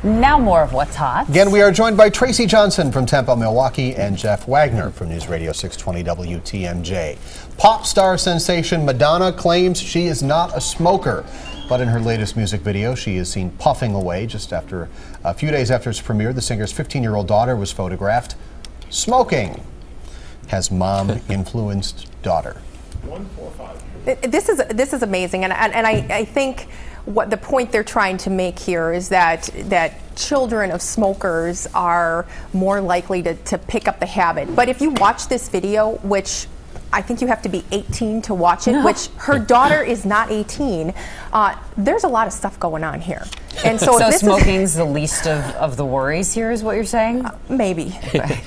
Now more of what's hot. Again, we are joined by Tracy Johnson from Tempo, Milwaukee, and Jeff Wagner from News Radio 620 WTMJ. Pop star sensation Madonna claims she is not a smoker, but in her latest music video, she is seen puffing away just after a few days after its premiere. The singer's 15-year-old daughter was photographed smoking. Has mom influenced daughter? 145. This is amazing, and I think what the point they're trying to make here is that children of smokers are more likely to pick up the habit. But if you watch this video, which I think you have to be 18 to watch it, which her daughter is not 18, there's a lot of stuff going on here. And so, so smoking's the least of the worries here, is what you're saying? Maybe.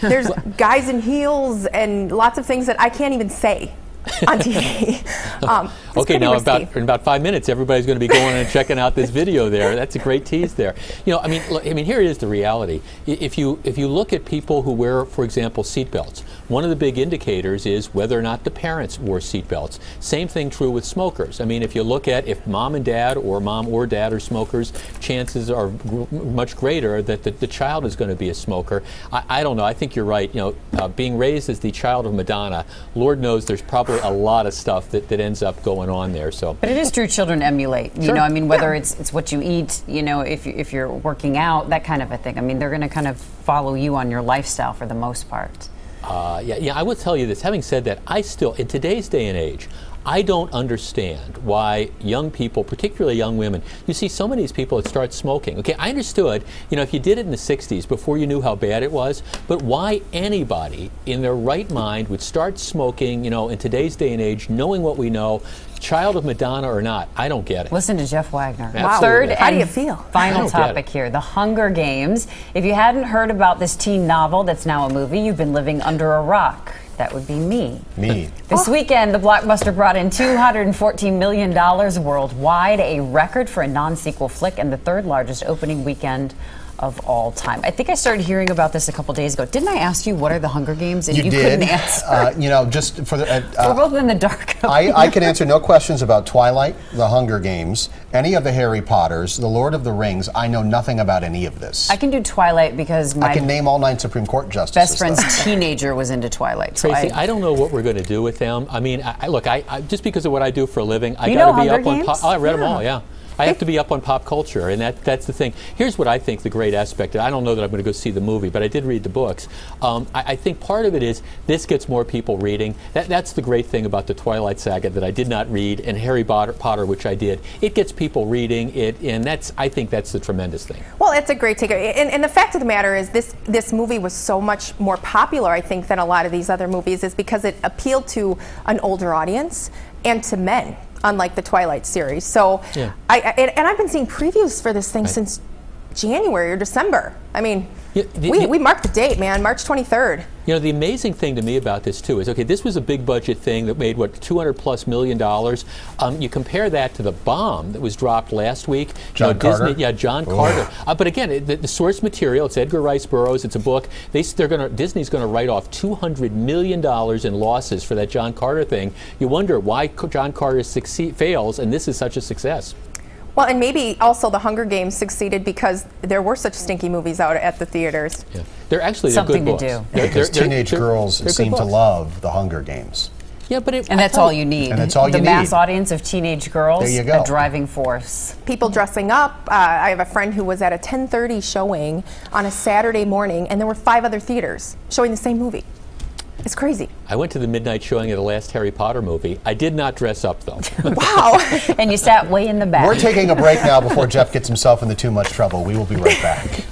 There's guys in heels and lots of things that I can't even say on TV. Okay, now in about 5 minutes, everybody's going to be going and checking out this video there. That's a great tease there. You know, I mean, here it is the reality. If you look at people who wear, for example, seatbelts, one of the big indicators is whether or not the parents wore seatbelts. Same thing true with smokers. I mean, if you look at if mom or dad are smokers, chances are much greater that the child is going to be a smoker. I don't know. I think you're right. You know, being raised as the child of Madonna, Lord knows there's probably a lot of stuff that ends up going on there. So, but it is true, children emulate. You know, I mean, whether it's what you eat, you know, if you're working out, that kind of a thing. I mean, they're going to kind of follow you on your lifestyle for the most part. Yeah, I will tell you this. Having said that, I still, in today's day and age, I don't understand why young people, particularly young women, you see so many of these people that start smoking. Okay, I understood, you know, if you did it in the 60s before you knew how bad it was, but why anybody in their right mind would start smoking, you know, in today's day and age, knowing what we know, child of Madonna or not, I don't get it. Listen to Jeff Wagner. Wow. Third How do you feel? Final topic here, The Hunger Games. If you hadn't heard about this teen novel that's now a movie, you've been living under a rock. That would be me. This weekend, the blockbuster brought in $214 million worldwide, a record for a non-sequel flick and the third largest opening weekend of all time. I think I started hearing about this a couple days ago. Didn't I ask you what are the Hunger Games? And you did. Couldn't answer. You know, just for the... we're both in the dark. I can answer no questions about Twilight, the Hunger Games, any of the Harry Potters, the Lord of the Rings. I know nothing about any of this. I can do Twilight because my I can name all 9 Supreme Court justices. best friend's teenager was into Twilight. So Tracy, I don't know what we're going to do with them. I mean, look, just because of what I do for a living, I got to be up Games? on. I read them all. Yeah. I have to be up on pop culture, and that's the thing. Here's what I think the great aspect, I don't know that I'm going to go see the movie, but I did read the books. I think part of it is this gets more people reading. That's the great thing about the Twilight saga that I did not read, and Harry Potter, which I did. It gets people reading it, and I think that's the tremendous thing. Well, it's a great takeaway. And the fact of the matter is this movie was so much more popular, I think, than a lot of these other movies, is because it appealed to an older audience and to men, unlike the Twilight series. So, yeah. I've been seeing previews for this thing since January or December. I mean, we marked the date, man, March 23rd. You know, the amazing thing to me about this, too, is, okay, this was a big budget thing that made, what, $200+ million. You compare that to the bomb that was dropped last week. John Carter? Disney, yeah, John Carter. But again, the source material, it's Edgar Rice Burroughs, it's a book. Disney's going to write off $200 million in losses for that John Carter thing. You wonder why John Carter fails and this is such a success. Well, and maybe also the Hunger Games succeeded because there were such stinky movies out at the theaters. Yeah. They're something good to books. do. Because teenage girls seem to love the Hunger Games. Yeah, but and that's all you need. And that's all you need. The mass audience of teenage girls, there you go. A driving force. People dressing up. I have a friend who was at a 10:30 showing on a Saturday morning, and there were 5 other theaters showing the same movie. It's crazy. I went to the midnight showing of the last Harry Potter movie. I did not dress up, though. Wow. And you sat way in the back. We're taking a break now before Jeff gets himself into too much trouble. We will be right back.